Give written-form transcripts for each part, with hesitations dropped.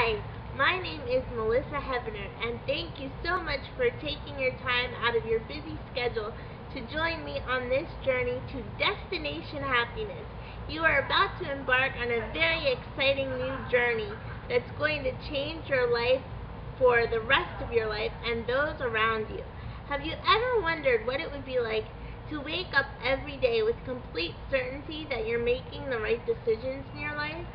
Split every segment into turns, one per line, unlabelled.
Hi, my name is Melissa Hevenor, and thank you so much for taking your time out of your busy schedule to join me on this journey to destination happiness. You are about to embark on a very exciting new journey that's going to change your life for the rest of your life and those around you. Have you ever wondered what it would be like to wake up every day with complete certainty that you're making the right decisions in your life?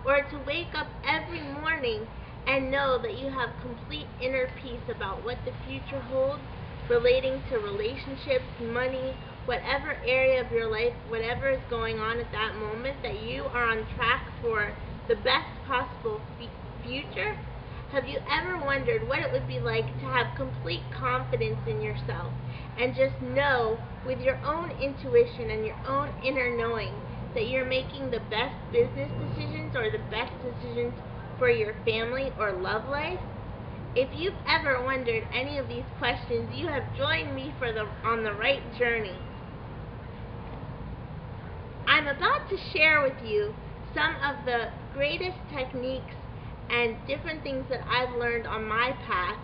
Or to wake up every morning and know that you have complete inner peace about what the future holds relating to relationships, money, whatever area of your life, whatever is going on at that moment, that you are on track for the best possible future? Have you ever wondered what it would be like to have complete confidence in yourself and just know with your own intuition and your own inner knowing that you're making the best business decisions or the best decisions for your family or love life? If you've ever wondered any of these questions, you have joined me on the right journey. I'm about to share with you some of the greatest techniques and different things that I've learned on my path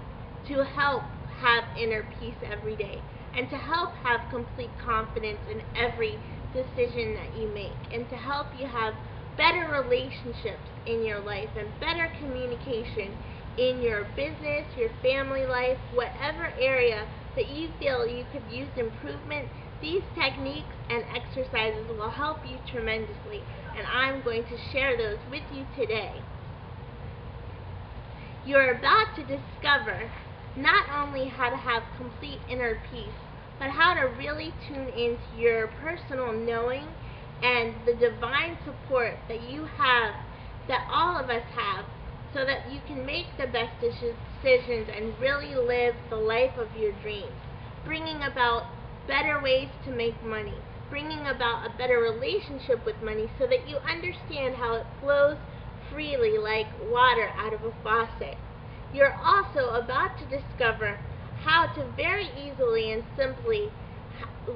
to help have inner peace every day and to help have complete confidence in every decision that you make, and to help you have better relationships in your life and better communication in your business, your family life, whatever area that you feel you could use improvement. These techniques and exercises will help you tremendously, and I'm going to share those with you today. You're about to discover not only how to have complete inner peace, but how to really tune into your personal knowing and the divine support that you have, that all of us have, so that you can make the best decisions and really live the life of your dreams, bringing about better ways to make money, bringing about a better relationship with money so that you understand how it flows freely like water out of a faucet. You're also about to discover how to very easily and simply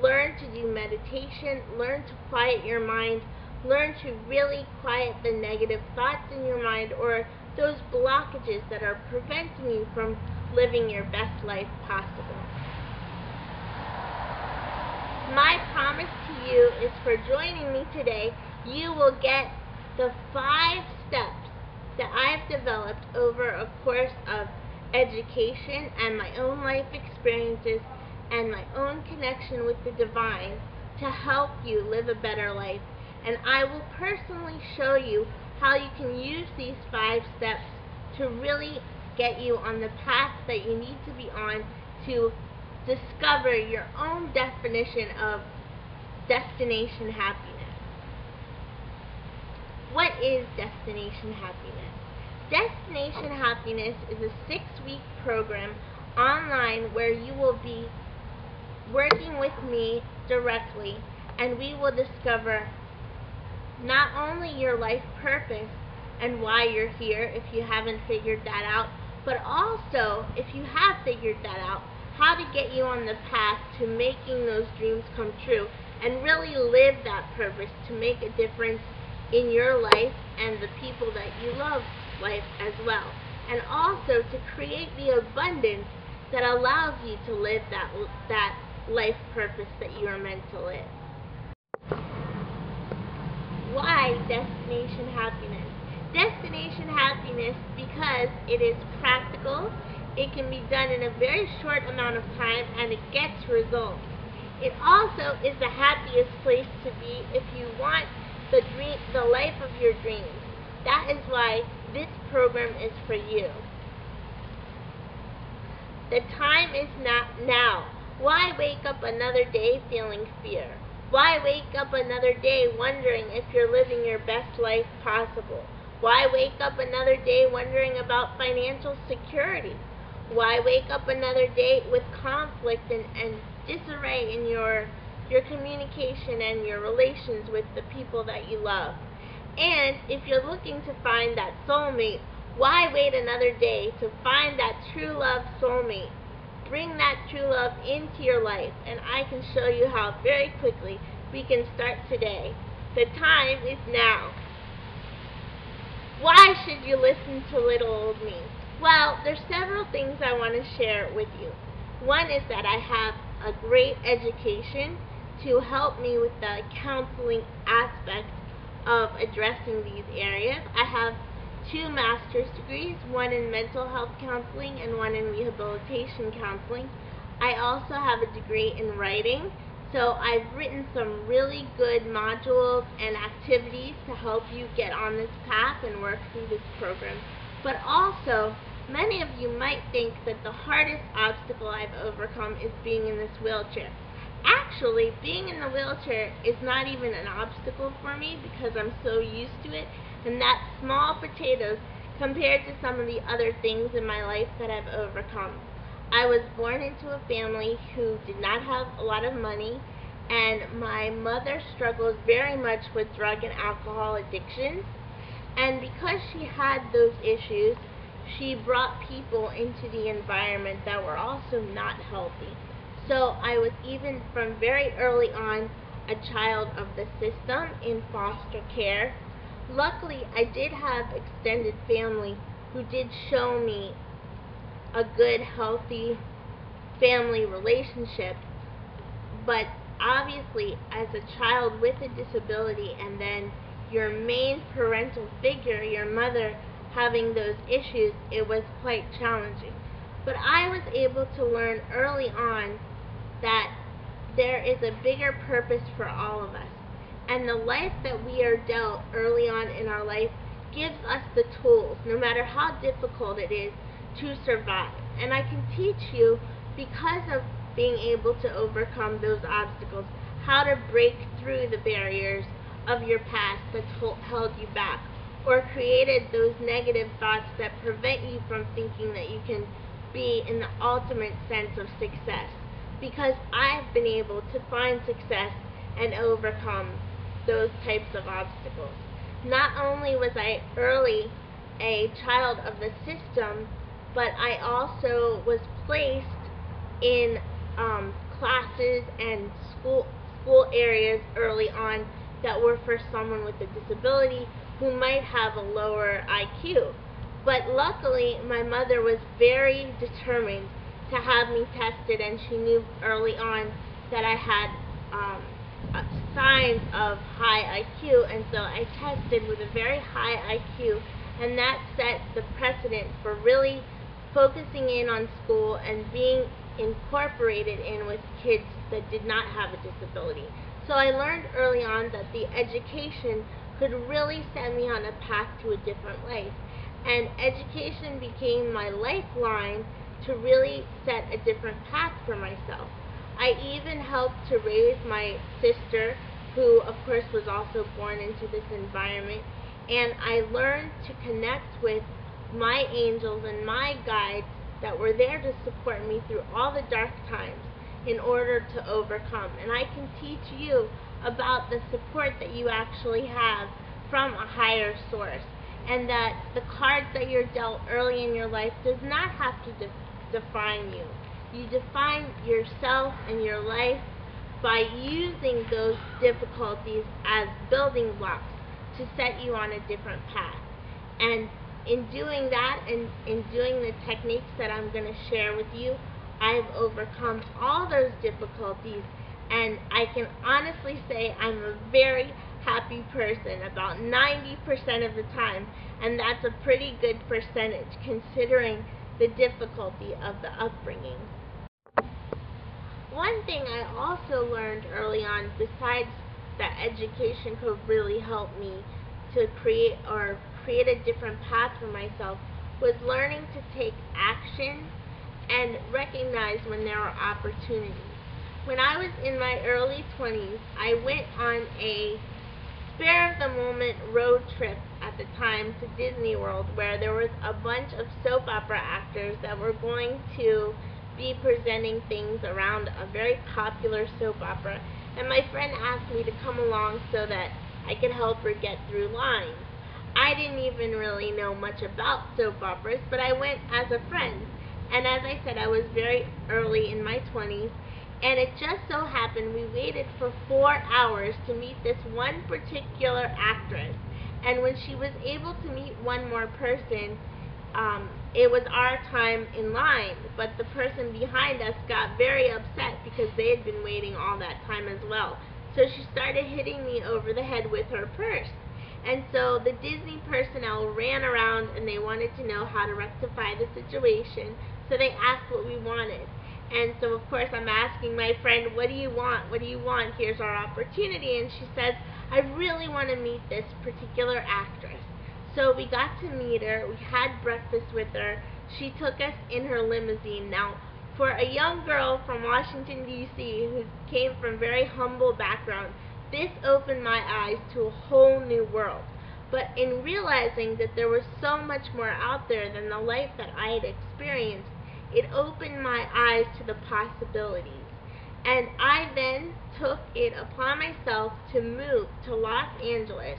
learn to do meditation, learn to quiet your mind, learn to really quiet the negative thoughts in your mind or those blockages that are preventing you from living your best life possible. My promise to you is, for joining me today, you will get the 5 steps that I've developed over a course of education and my own life experiences and my own connection with the divine to help you live a better life. And I will personally show you how you can use these 5 steps to really get you on the path that you need to be on to discover your own definition of destination happiness. What is destination happiness? Destination Happiness is a 6-week program online where you will be working with me directly, and we will discover not only your life purpose and why you're here if you haven't figured that out, but also, if you have figured that out, how to get you on the path to making those dreams come true and really live that purpose to make a difference in your life and the people that you love life as well, and also to create the abundance that allows you to live that life purpose that you are meant to live. Why destination happiness? Destination happiness because it is practical, it can be done in a very short amount of time, and it gets results. It also is the happiest place to be if you want the life of your dreams. That is why this program is for you. The time is not now. Why wake up another day feeling fear? Why wake up another day wondering if you're living your best life possible? Why wake up another day wondering about financial security? Why wake up another day with conflict and disarray in your communication and your relations with the people that you love? And if you're looking to find that soulmate, why wait another day to find that true love soulmate? Bring that true love into your life, and I can show you how very quickly we can start today. The time is now. Why should you listen to little old me? Well, there's several things I want to share with you. One is that I have a great education to help me with the counseling aspect of addressing these areas. I have 2 master's degrees, one in mental health counseling and one in rehabilitation counseling. I also have a degree in writing, so I've written some really good modules and activities to help you get on this path and work through this program. But also, many of you might think that the hardest obstacle I've overcome is being in this wheelchair. Actually, being in the wheelchair is not even an obstacle for me because I'm so used to it, and that's small potatoes compared to some of the other things in my life that I've overcome. I was born into a family who did not have a lot of money, and my mother struggled very much with drug and alcohol addictions, and because she had those issues, she brought people into the environment that were also not healthy. So I was, even from very early on, a child of the system in foster care. Luckily, I did have extended family who did show me a good, healthy family relationship. But obviously, as a child with a disability, and then your main parental figure, your mother, having those issues, it was quite challenging. But I was able to learn early on that there is a bigger purpose for all of us. And the life that we are dealt early on in our life gives us the tools, no matter how difficult it is, to survive. And I can teach you, because of being able to overcome those obstacles, how to break through the barriers of your past that's held you back, or created those negative thoughts that prevent you from thinking that you can be in the ultimate sense of success. Because I've been able to find success and overcome those types of obstacles. Not only was I early a child of the system, but I also was placed in classes and school areas early on that were for someone with a disability who might have a lower IQ. But luckily, my mother was very determined to have me tested, and she knew early on that I had signs of high IQ, and so I tested with a very high IQ, and that set the precedent for really focusing in on school and being incorporated in with kids that did not have a disability. So I learned early on that the education could really set me on a path to a different life, and education became my lifeline to really set a different path for myself. I even helped to raise my sister, who of course was also born into this environment, and I learned to connect with my angels and my guides that were there to support me through all the dark times in order to overcome. And I can teach you about the support that you actually have from a higher source, and that the cards that you're dealt early in your life does not have to define you. You define yourself and your life by using those difficulties as building blocks to set you on a different path. And in doing that, and in doing the techniques that I'm going to share with you, I've overcome all those difficulties, and I can honestly say I'm a very happy person about 90% of the time, and that's a pretty good percentage considering the difficulty of the upbringing. One thing I also learned early on, besides that education could really help me to create a different path for myself, was learning to take action and recognize when there are opportunities. When I was in my early 20s, I went on a spare-of-the-moment road trip at the time to Disney World, where there was a bunch of soap opera actors that were going to be presenting things around a very popular soap opera, and my friend asked me to come along so that I could help her get through lines. I didn't even really know much about soap operas, but I went as a friend, and as I said, I was very early in my 20s, and it just so happened we waited for 4 hours to meet this one particular actress. And when she was able to meet one more person, it was our time in line, but the person behind us got very upset because they had been waiting all that time as well. So she started hitting me over the head with her purse. And so the Disney personnel ran around and they wanted to know how to rectify the situation. So they asked what we wanted. And so of course I'm asking my friend, what do you want? What do you want? Here's our opportunity. And she says, I really want to meet this particular actress. So we got to meet her. We had breakfast with her. She took us in her limousine. Now, for a young girl from Washington, D.C., who came from very humble background, this opened my eyes to a whole new world. But in realizing that there was so much more out there than the life that I had experienced, it opened my eyes to the possibilities. And I then took it upon myself to move to Los Angeles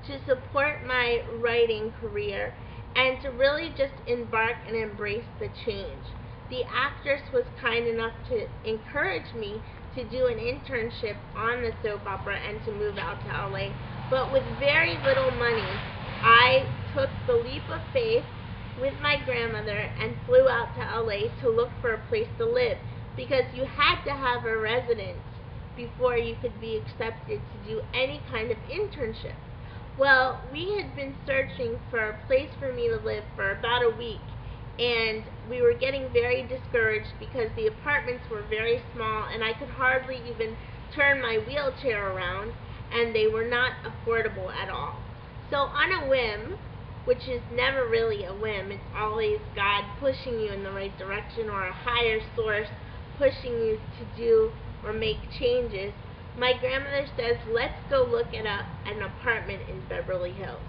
to support my writing career and to really just embark and embrace the change. The actress was kind enough to encourage me to do an internship on the soap opera and to move out to LA. But with very little money, I took the leap of faith with my grandmother and flew out to LA to look for a place to live, because you had to have a residence before you could be accepted to do any kind of internship. Well, we had been searching for a place for me to live for about a week, and we were getting very discouraged because the apartments were very small and I could hardly even turn my wheelchair around, and they were not affordable at all. So on a whim, which is never really a whim, it's always God pushing you in the right direction or a higher source pushing you to do or make changes, my grandmother says, let's go look at an apartment in Beverly Hills.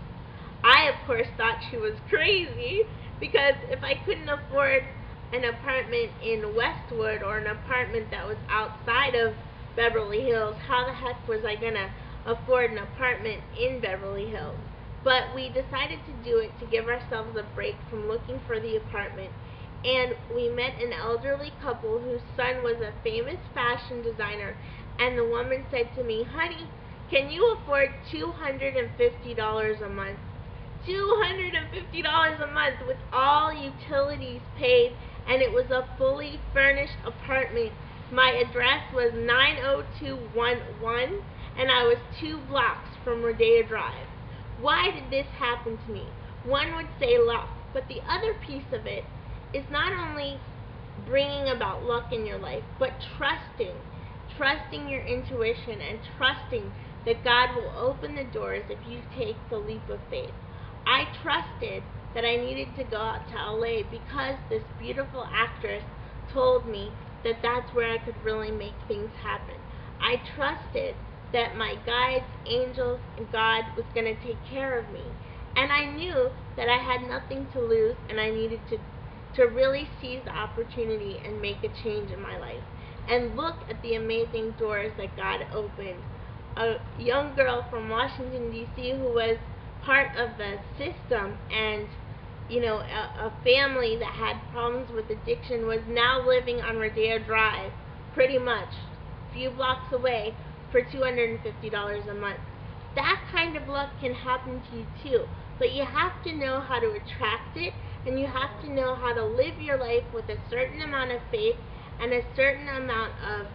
I, of course, thought she was crazy, because if I couldn't afford an apartment in Westwood or an apartment that was outside of Beverly Hills, how the heck was I going to afford an apartment in Beverly Hills? But we decided to do it to give ourselves a break from looking for the apartment. And we met an elderly couple whose son was a famous fashion designer, and the woman said to me, honey, can you afford $250 a month? $250 a month with all utilities paid, and it was a fully furnished apartment. My address was 90211, and I was 2 blocks from Rodeo Drive. Why did this happen to me? One would say luck, but the other piece of it is not only bringing about luck in your life, but trusting your intuition and trusting that God will open the doors if you take the leap of faith. I trusted that I needed to go out to LA because this beautiful actress told me that that's where I could really make things happen. I trusted that my guides, angels, and God was going to take care of me. And I knew that I had nothing to lose, and I needed to really seize the opportunity and make a change in my life. And look at the amazing doors that God opened. A young girl from Washington, D.C. who was part of the system, and a family that had problems with addiction was now living on Rodeo Drive, pretty much a few blocks away, for $250 a month. That kind of luck can happen to you too, but you have to know how to attract it, and you have to know how to live your life with a certain amount of faith and a certain amount of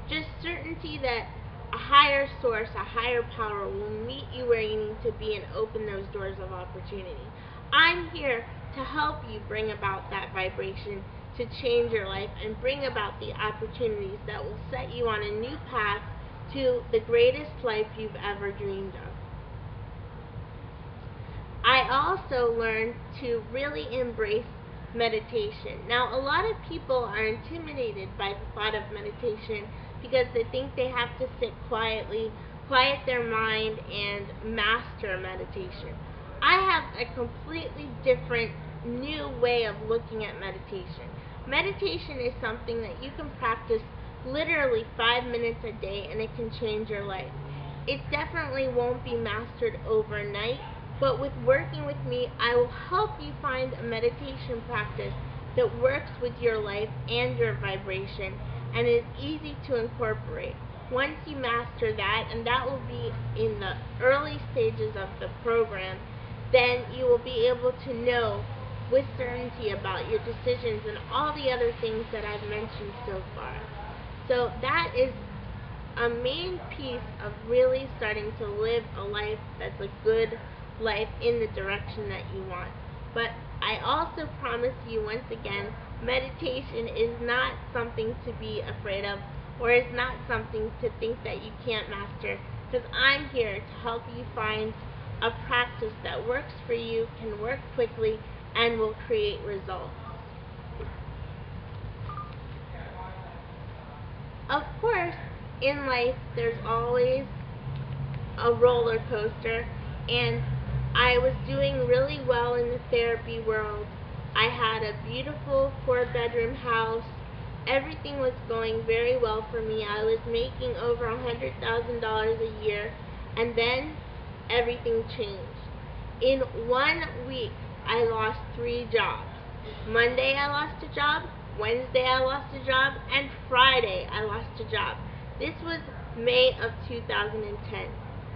just certainty that a higher source, a higher power will meet you where you need to be and open those doors of opportunity. I'm here to help you bring about that vibration, to change your life and bring about the opportunities that will set you on a new path to the greatest life you've ever dreamed of. I also learned to really embrace meditation. Now, a lot of people are intimidated by the thought of meditation because they think they have to sit quietly, quiet their mind, and master meditation. I have a completely different new way of looking at meditation. Meditation is something that you can practice literally 5 minutes a day, and it can change your life. It definitely won't be mastered overnight, but with working with me, I will help you find a meditation practice that works with your life and your vibration and is easy to incorporate. Once you master that, and that will be in the early stages of the program, then you will be able to know with certainty about your decisions and all the other things that I've mentioned so far. So that is a main piece of really starting to live a life that's a good life in the direction that you want. But I also promise you once again, meditation is not something to be afraid of, or is not something to think that you can't master, because I'm here to help you find a practice that works for you, can work quickly, and will create results. Of course, in life there's always a roller coaster, and I was doing really well in the therapy world. I had a beautiful 4-bedroom house. Everything was going very well for me. I was making over $100,000 a year, and then everything changed. In 1 week, I lost 3 jobs. Monday I lost a job, Wednesday I lost a job, and Friday I lost a job. This was May of 2010.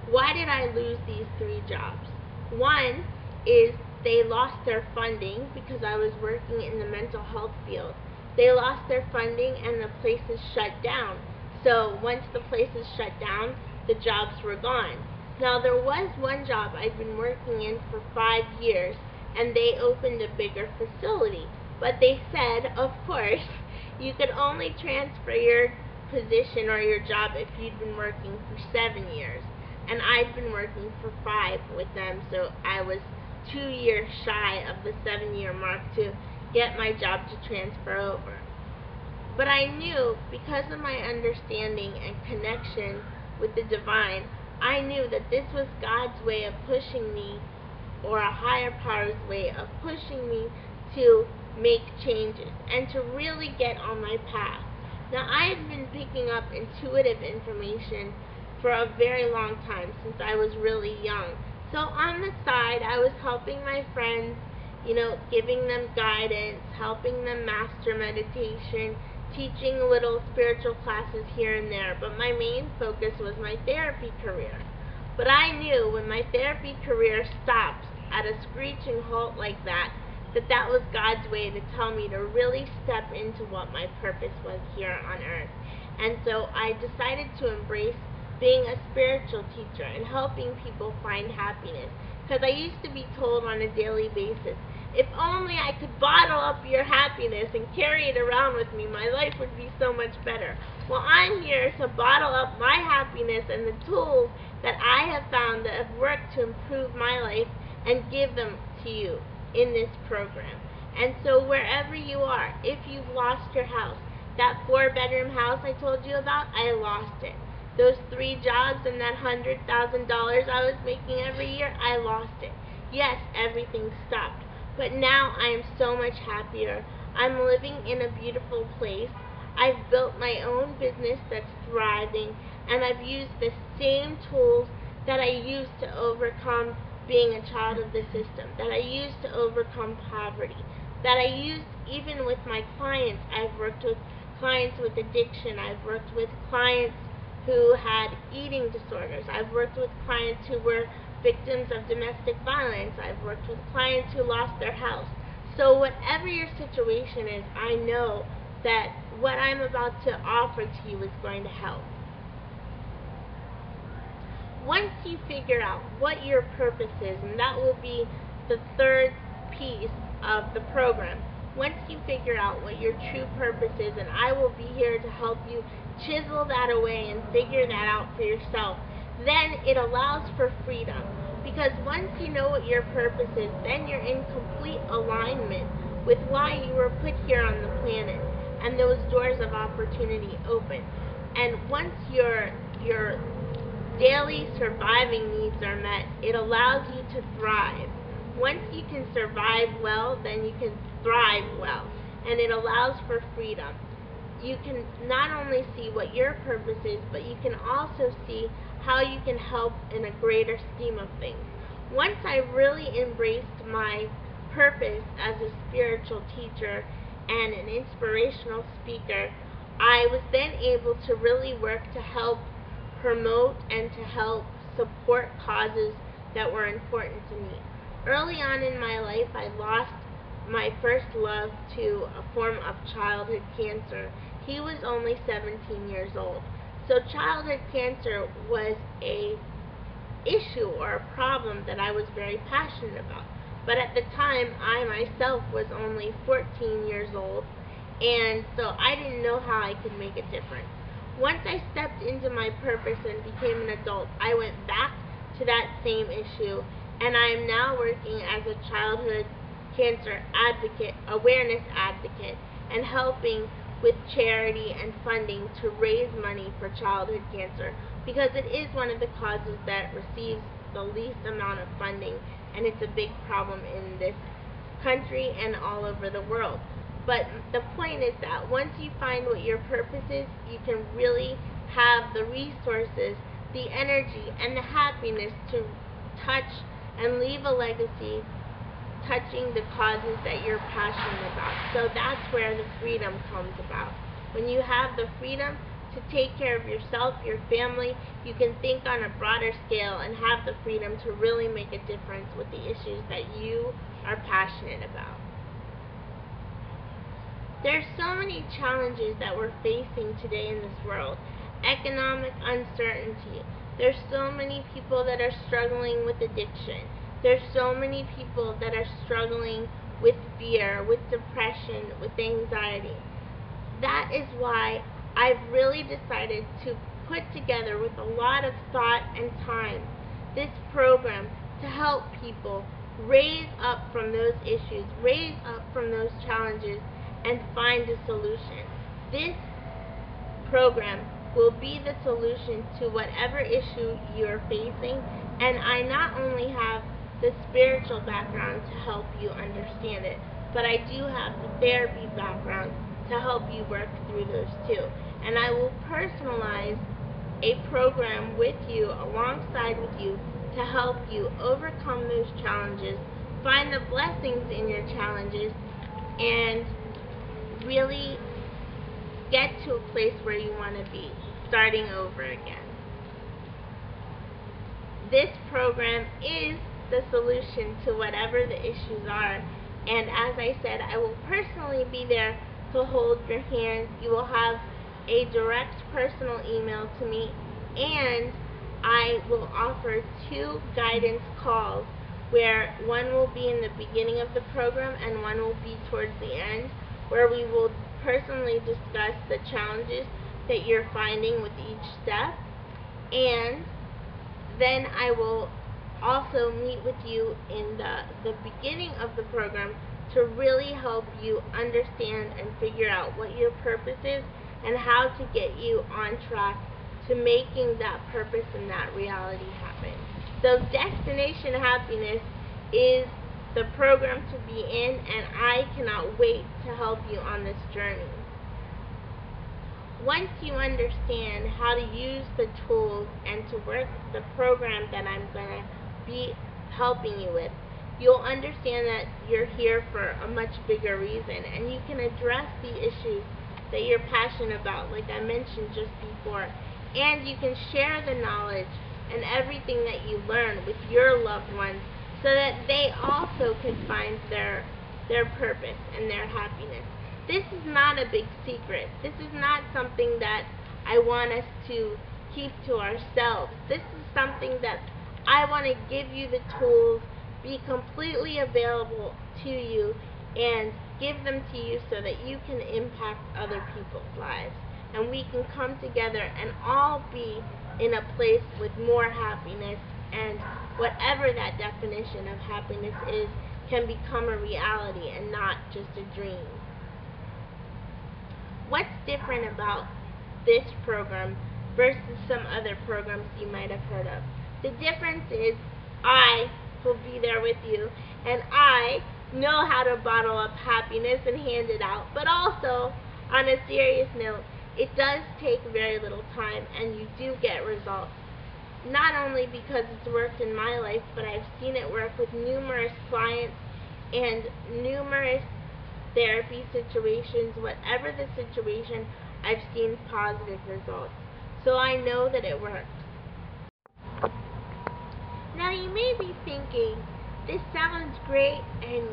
Why did I lose these 3 jobs? One is they lost their funding because I was working in the mental health field. They lost their funding and the places shut down. So once the places shut down, the jobs were gone. Now there was one job I'd been working in for 5 years, and they opened a bigger facility. But they said, of course, you could only transfer your position or your job if you'd been working for 7 years. And I'd been working for 5 with them, so I was 2 years shy of the 7-year mark to get my job to transfer over. But I knew, because of my understanding and connection with the divine, I knew that this was God's way of pushing me, or a higher power's way of pushing me to make changes and to really get on my path. Now, I had been picking up intuitive information for a very long time, since I was really young. So on the side, I was helping my friends, giving them guidance, helping them master meditation, teaching little spiritual classes here and there. But my main focus was my therapy career. But I knew when my therapy career stopped at a screeching halt like that, that was God's way to tell me to really step into what my purpose was here on earth. And so I decided to embrace being a spiritual teacher and helping people find happiness. Because I used to be told on a daily basis, if only I could bottle up your happiness and carry it around with me, my life would be so much better. Well, I'm here to bottle up my happiness and the tools that I have found that have worked to improve my life and give them to you in this program. And so wherever you are, if you've lost your house, that 4-bedroom house I told you about, I lost it. Those 3 jobs and that $100,000 I was making every year, I lost it. Yes, everything stopped. But now I am so much happier. I'm living in a beautiful place. I've built my own business that's thriving, and I've used the same tools that I used to overcome being a child of the system, that I used to overcome poverty, that I used even with my clients. I've worked with clients with addiction. I've worked with clients who had eating disorders. I've worked with clients who were victims of domestic violence. I've worked with clients who lost their house. So whatever your situation is, I know that what I'm about to offer to you is going to help. Once you figure out what your purpose is, and that will be the 3rd piece of the program, once you figure out what your true purpose is, and I will be here to help you chisel that away and figure that out for yourself, then it allows for freedom. Because once you know what your purpose is, then you're in complete alignment with why you were put here on the planet, and those doors of opportunity open. And once your daily surviving needs are met, it allows you to thrive. Once you can survive well, then you can thrive well, and it allows for freedom. You can not only see what your purpose is, but you can also see how you can help in a greater scheme of things. Once I really embraced my purpose as a spiritual teacher and an inspirational speaker, I was then able to really work to help promote and to help support causes that were important to me. Early on in my life, I lost my first love to a form of childhood cancer. He was only 17 years old. So childhood cancer was a issue or a problem that I was very passionate about. But at the time, I myself was only 14 years old, and so I didn't know how I could make a difference. Once I stepped into my purpose and became an adult, I went back to that same issue, and I am now working as a childhood cancer advocate, awareness advocate, and helping with charity and funding to raise money for childhood cancer, because it is one of the causes that receives the least amount of funding, and it's a big problem in this country and all over the world. But the point is that once you find what your purpose is, you can really have the resources, the energy, and the happiness to touch and leave a legacy touching the causes that you're passionate about. So that's where the freedom comes about. When you have the freedom to take care of yourself, your family, you can think on a broader scale and have the freedom to really make a difference with the issues that you are passionate about. There's so many challenges that we're facing today in this world. Economic uncertainty. There's so many people that are struggling with addiction. There's so many people that are struggling with fear, with depression, with anxiety. That is why I've really decided to put together, with a lot of thought and time, this program to help people raise up from those issues, raise up from those challenges, and find a solution. This program will be the solution to whatever issue you're facing, and I not only have the spiritual background to help you understand it, but I do have the therapy background to help you work through those too. And I will personalize a program with you, alongside with you, to help you overcome those challenges, find the blessings in your challenges, and really get to a place where you want to be, starting over again. This program is the solution to whatever the issues are, and as I said, I will personally be there to hold your hand. You will have a direct personal email to me, and I will offer 2 guidance calls, where one will be in the beginning of the program and one will be towards the end, where we will personally discuss the challenges that you're finding with each step, and then I will also meet with you in the beginning of the program to really help you understand and figure out what your purpose is and how to get you on track to making that purpose and that reality happen. So Destination Happiness is the program to be in, and I cannot wait to help you on this journey. Once you understand how to use the tools and to work the program that I'm going to be helping you with, you'll understand that you're here for a much bigger reason, and you can address the issues that you're passionate about, like I mentioned just before, and you can share the knowledge and everything that you learn with your loved ones, so that they also can find their purpose and their happiness. This is not a big secret. This is not something that I want us to keep to ourselves. This is something that I want to give you the tools, be completely available to you, and give them to you so that you can impact other people's lives. And we can come together and all be in a place with more happiness, and whatever that definition of happiness is can become a reality and not just a dream. What's different about this program versus some other programs you might have heard of? The difference is I will be there with you, and I know how to bottle up happiness and hand it out. But also, on a serious note, it does take very little time, and you do get results. Not only because it's worked in my life, but I've seen it work with numerous clients and numerous therapy situations. Whatever the situation, I've seen positive results. So I know that it works. Now you may be thinking, this sounds great and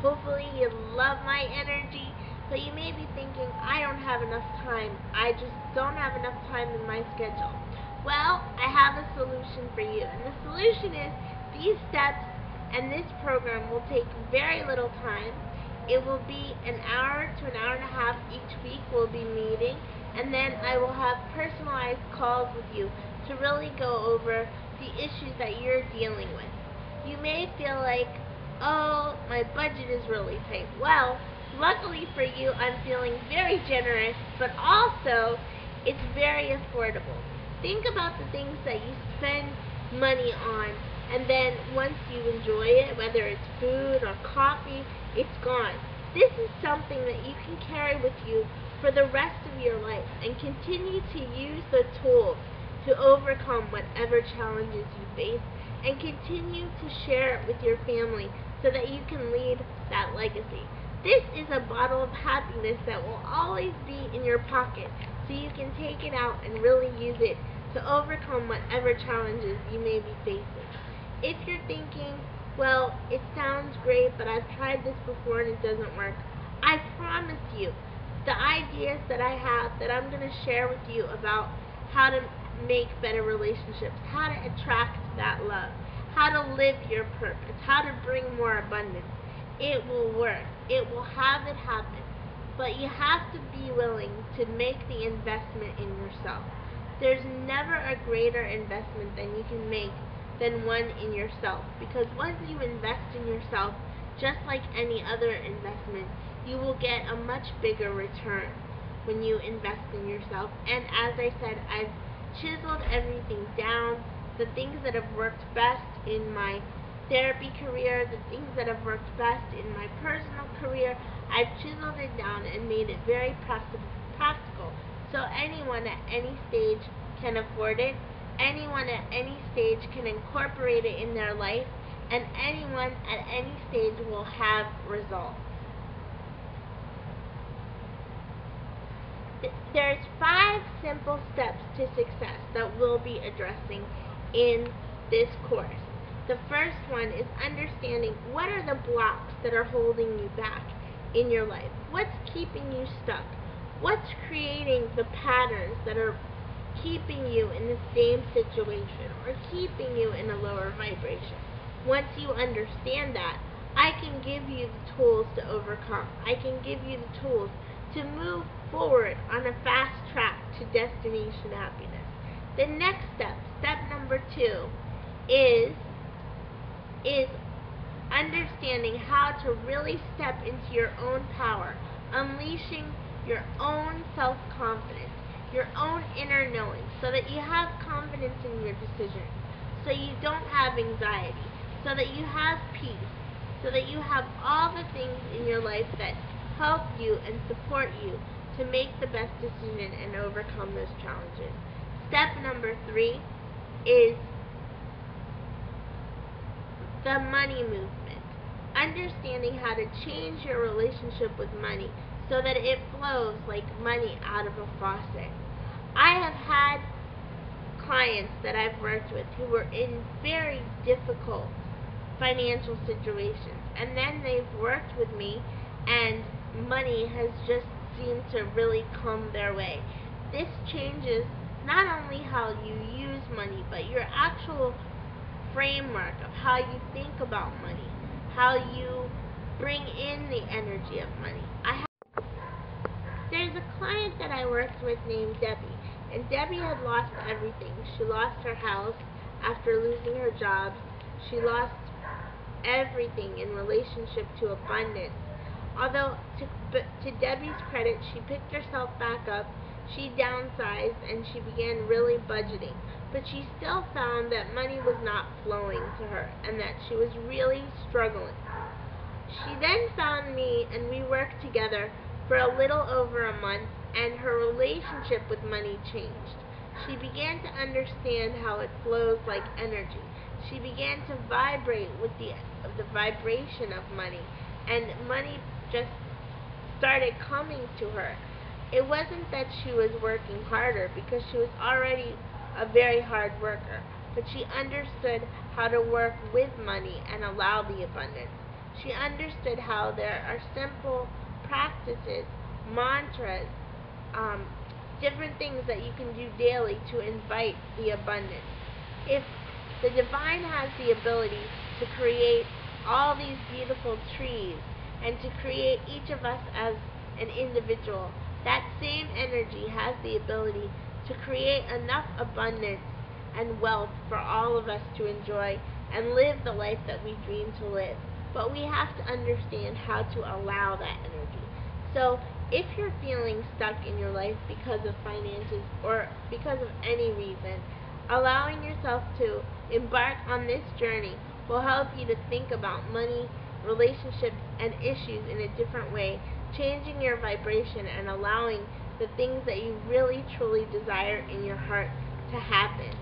hopefully you love my energy, but you may be thinking, I don't have enough time. I just don't have enough time in my schedule. Well, I have a solution for you, and the solution is these steps, and this program will take very little time. It will be an hour to an hour and a half each week we'll be meeting, and then I will have personalized calls with you to really go over the issues that you're dealing with. You may feel like, oh, my budget is really tight. Well, luckily for you, I'm feeling very generous, but also it's very affordable. Think about the things that you spend money on, and then once you enjoy it, whether it's food or coffee, it's gone. This is something that you can carry with you for the rest of your life and continue to use the tools to overcome whatever challenges you face, and continue to share it with your family so that you can leave that legacy. This is a bottle of happiness that will always be in your pocket, so you can take it out and really use it to overcome whatever challenges you may be facing. If you're thinking, well, it sounds great, but I've tried this before and it doesn't work, I promise you, the ideas that I have that I'm going to share with you about how to make better relationships, how to attract that love, how to live your purpose, how to bring more abundance, it will work. It will have it happen. But you have to be willing to make the investment in yourself. There's never a greater investment than you can make than one in yourself. Because once you invest in yourself, just like any other investment, you will get a much bigger return when you invest in yourself. And as I said, I've chiseled everything down, the things that have worked best in my therapy career, the things that have worked best in my personal career. I've chiseled it down and made it very practical, so anyone at any stage can afford it, anyone at any stage can incorporate it in their life, and anyone at any stage will have results. There's 5 simple steps to success that we'll be addressing in this course. The first one is understanding what are the blocks that are holding you back in your life. What's keeping you stuck? What's creating the patterns that are keeping you in the same situation or keeping you in a lower vibration? Once you understand that, I can give you the tools to overcome. I can give you the tools to move forward on a fast track to destination happiness. The next step, step number 2, is understanding how to really step into your own power, unleashing your own self-confidence, your own inner knowing, so that you have confidence in your decisions, so you don't have anxiety, so that you have peace, so that you have all the things in your life that help you and support you to make the best decision and overcome those challenges. Step number 3 is the money movement. Understanding how to change your relationship with money so that it flows like money out of a faucet. I have had clients that I've worked with who were in very difficult financial situations, and then they've worked with me and money has just seemed to really come their way. This changes not only how you use money, but your actual framework of how you think about money, how you bring in the energy of money. There's a client that I worked with named Debbie, and Debbie had lost everything. She lost her house after losing her job. She lost everything in relationship to abundance. Although, to Debbie's credit, she picked herself back up, she downsized, and she began really budgeting. But she still found that money was not flowing to her, and that she was really struggling. She then found me, and we worked together for a little over a month, and her relationship with money changed. She began to understand how it flows like energy. She began to vibrate with the vibration of money, and money just started coming to her. it wasn't that she was working harder, because she was already a very hard worker, but she understood how to work with money and allow the abundance. She understood how there are simple practices, mantras, um, different things that you can do daily to invite the abundance. If the divine has the ability to create all these beautiful trees and to create each of us as an individual, that same energy has the ability to create enough abundance and wealth for all of us to enjoy and live the life that we dream to live. But we have to understand how to allow that energy. So if you're feeling stuck in your life because of finances or because of any reason, allowing yourself to embark on this journey will help you to think about money, relationships, and issues in a different way, changing your vibration and allowing the things that you really truly desire in your heart to happen.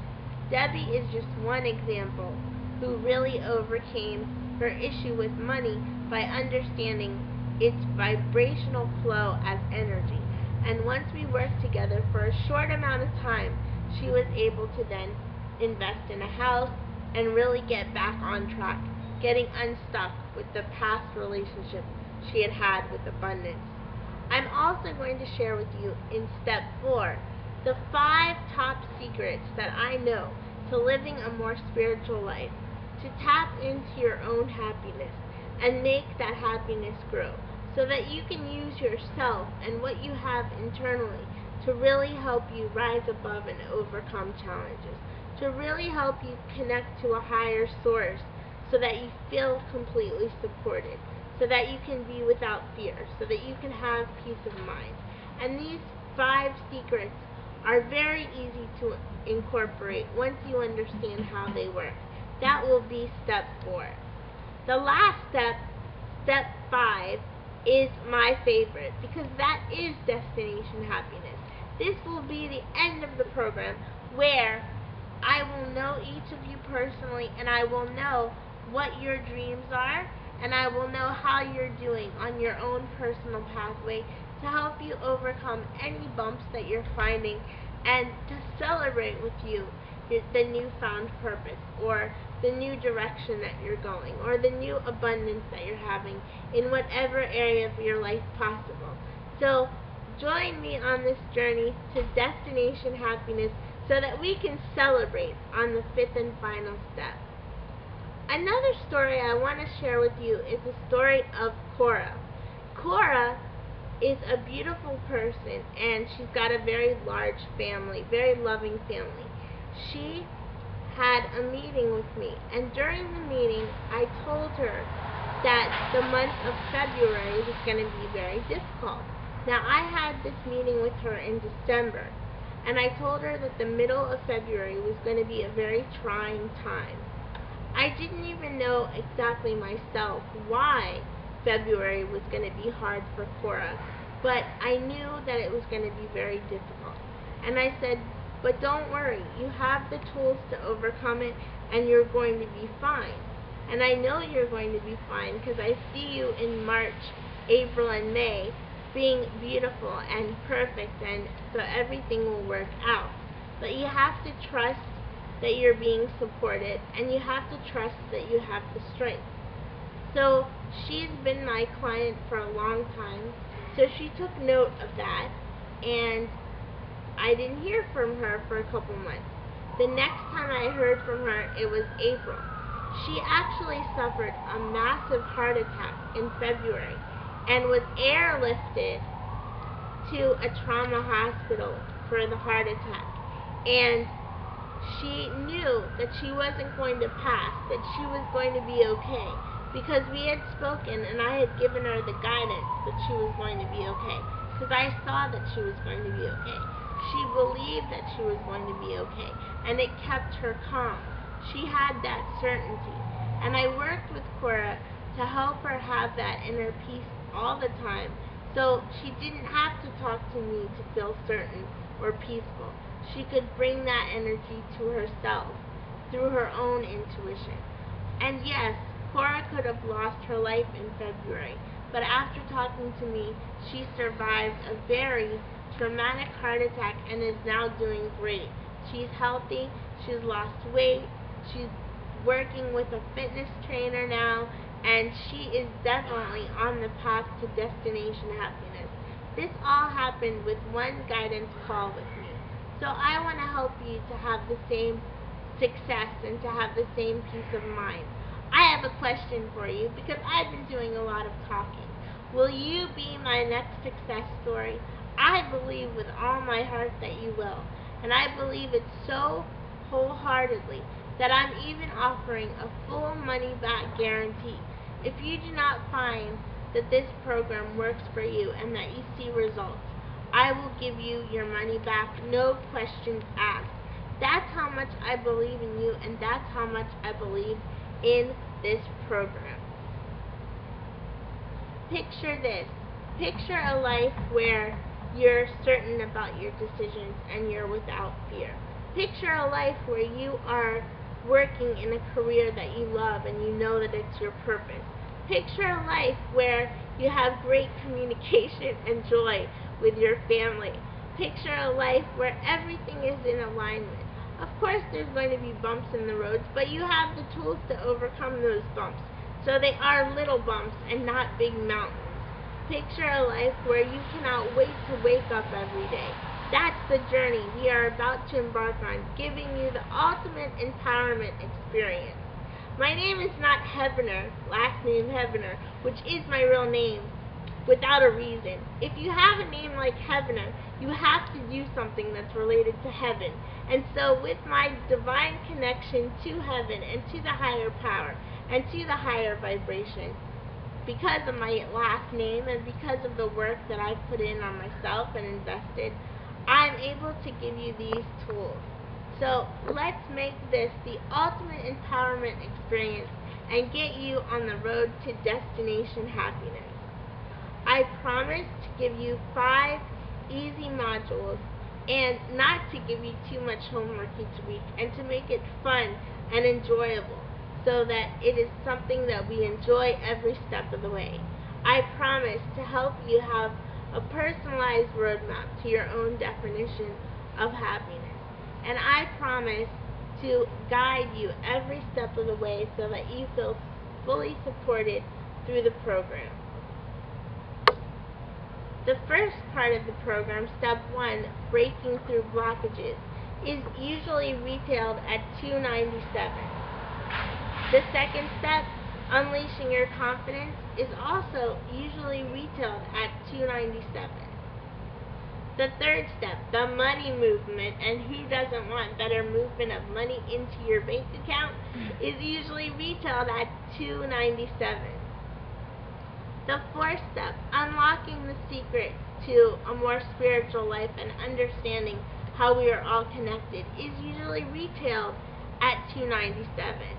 Debbie is just one example who really overcame her issue with money by understanding its vibrational flow as energy. And once we worked together for a short amount of time, she was able to then invest in a house and really get back on track, getting unstuck with the past relationship she had had with abundance. I'm also going to share with you in step 4 the 5 top secrets that I know to living a more spiritual life, to tap into your own happiness and make that happiness grow, so that you can use yourself and what you have internally to really help you rise above and overcome challenges, to really help you connect to a higher source so that you feel completely supported, so that you can be without fear, so that you can have peace of mind. And these 5 secrets are very easy to incorporate once you understand how they work. That will be step 4. The last step, step 5, is my favorite, because that is destination happiness. This will be the end of the program, where I will know each of you personally, and I will know what your dreams are, and I will know how you're doing on your own personal pathway to help you overcome any bumps that you're finding, and to celebrate with you the newfound purpose, or the new direction that you're going, or the new abundance that you're having in whatever area of your life possible. So join me on this journey to destination happiness so that we can celebrate on the 5th and final step. Another story I want to share with you is the story of Cora. Cora is a beautiful person, and she's got a very large family, very loving family. She had a meeting with me, and during the meeting I told her that the month of February was going to be very difficult. Now, I had this meeting with her in December, and I told her that the middle of February was going to be a very trying time. I didn't even know exactly myself why February was going to be hard for Cora, but I knew that it was going to be very difficult. And I said, but don't worry, you have the tools to overcome it, and you're going to be fine. And I know you're going to be fine, because I see you in March, April, and May being beautiful and perfect, and so everything will work out. But you have to trust that you're being supported, and you have to trust that you have the strength. So she's been my client for a long time, so she took note of that, and I didn't hear from her for a couple months. The next time I heard from her, it was April. She actually suffered a massive heart attack in February and was airlifted to a trauma hospital for the heart attack. And she knew that she wasn't going to pass, that she was going to be okay, because we had spoken and I had given her the guidance that she was going to be okay, because I saw that she was going to be okay. She believed that she was going to be okay, and it kept her calm. She had that certainty, and I worked with Cora to help her have that inner peace all the time, so she didn't have to talk to me to feel certain or peaceful. She could bring that energy to herself through her own intuition. And yes, Cora could have lost her life in February, but after talking to me, she survived a very, traumatic heart attack and is now doing great. She's healthy, she's lost weight, she's working with a fitness trainer now, and she is definitely on the path to destination happiness. This all happened with one guidance call with me. So I want to help you to have the same success and to have the same peace of mind. I have a question for you because I've been doing a lot of talking. Will you be my next success story? I believe with all my heart that you will. And I believe it so wholeheartedly that I'm even offering a full money back guarantee. If you do not find that this program works for you and that you see results, I will give you your money back, no questions asked. That's how much I believe in you, and that's how much I believe in this program. Picture this. Picture a life where you're certain about your decisions and you're without fear. Picture a life where you are working in a career that you love and you know that it's your purpose. Picture a life where you have great communication and joy with your family. Picture a life where everything is in alignment. Of course there's going to be bumps in the roads, but you have the tools to overcome those bumps. So they are little bumps and not big mountains. Picture a life where you cannot wait to wake up every day. That's the journey we are about to embark on, giving you the ultimate empowerment experience. My name is not Hevenor, last name Hevenor, which is my real name, without a reason. If you have a name like Hevenor, you have to do something that's related to heaven. And so with my divine connection to heaven and to the higher power and to the higher vibration, because of my last name and because of the work that I've put in on myself and invested, I'm able to give you these tools. So let's make this the ultimate empowerment experience and get you on the road to destination happiness. I promise to give you 5 easy modules and not to give you too much homework each week, and to make it fun and enjoyable so that it is something that we enjoy every step of the way. I promise to help you have a personalized roadmap to your own definition of happiness. And I promise to guide you every step of the way so that you feel fully supported through the program. The first part of the program, step 1, breaking through blockages, is usually retailed at $297. The second step, unleashing your confidence, is also usually retailed at $297. The third step, the money movement, and who doesn't want better movement of money into your bank account, is usually retailed at $297. The fourth step, unlocking the secret to a more spiritual life and understanding how we are all connected, is usually retailed at $297.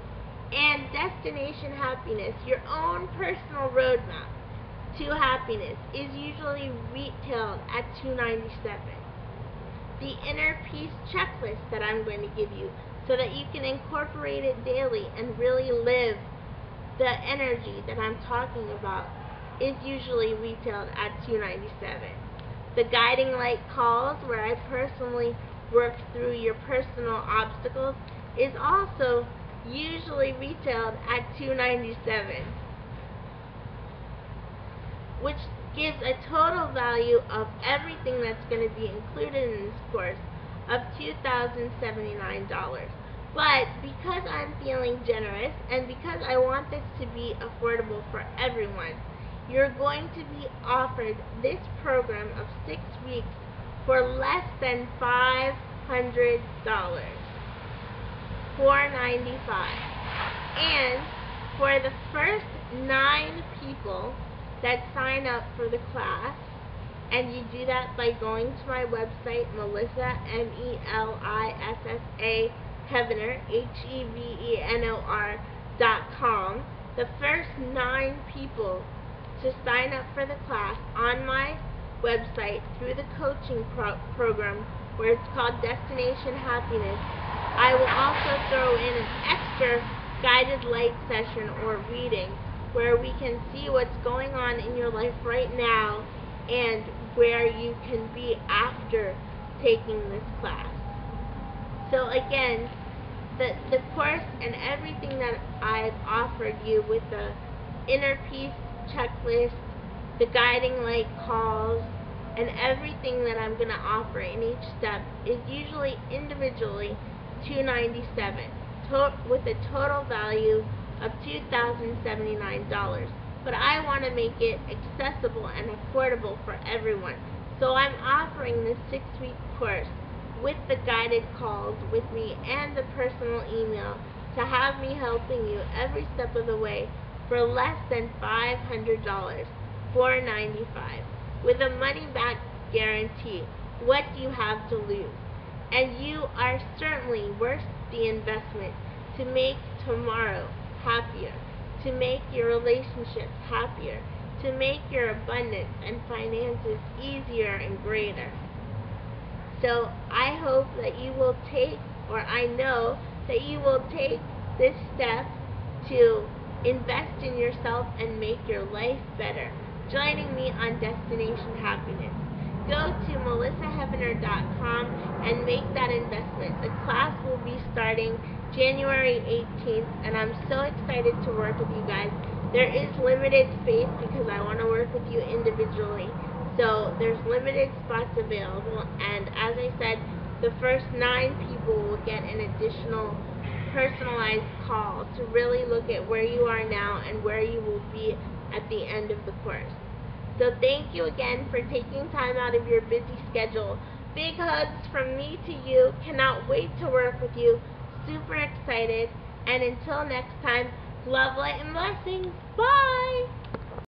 And destination happiness, your own personal roadmap to happiness, is usually retailed at $297. The inner peace checklist that I'm going to give you so that you can incorporate it daily and really live the energy that I'm talking about is usually retailed at $297. The guiding light calls, where I personally work through your personal obstacles, is also usually retailed at $297, which gives a total value of everything that's going to be included in this course of $2,079. But because I'm feeling generous and because I want this to be affordable for everyone, you're going to be offered this program of 6 weeks for less than $500, $495. And for the first 9 people that sign up for the class, and you do that by going to my website, Melissa, M-E-L-I-S-S-A, Hevenor, Hevenor.com, the first 9 people to sign up for the class on my website through the coaching program, where it's called Destination Happiness, I will also throw in an extra guided light session or reading where we can see what's going on in your life right now and where you can be after taking this class. So again, the course and everything that I've offered you with the inner peace checklist, the guiding light calls, and everything that I'm going to offer in each step is usually individually $297 with a total value of $2,079. But I want to make it accessible and affordable for everyone. So I'm offering this 6-week course with the guided calls with me and the personal email to have me helping you every step of the way for less than $500, $495, with a money-back guarantee. What do you have to lose? And you are certainly worth the investment to make tomorrow happier, to make your relationships happier, to make your abundance and finances easier and greater. So I hope that you will take, or I know that you will take this step to invest in yourself and make your life better, joining me on Destination Happiness. Go to melissahevenor.com and make that investment. The class will be starting January 18th, and I'm so excited to work with you guys. There is limited space because I want to work with you individually. So there's limited spots available, and as I said, the first 9 people will get an additional personalized call to really look at where you are now and where you will be at the end of the course. So thank you again for taking time out of your busy schedule. Big hugs from me to you. Cannot wait to work with you. Super excited. And until next time, love, light, and blessings. Bye!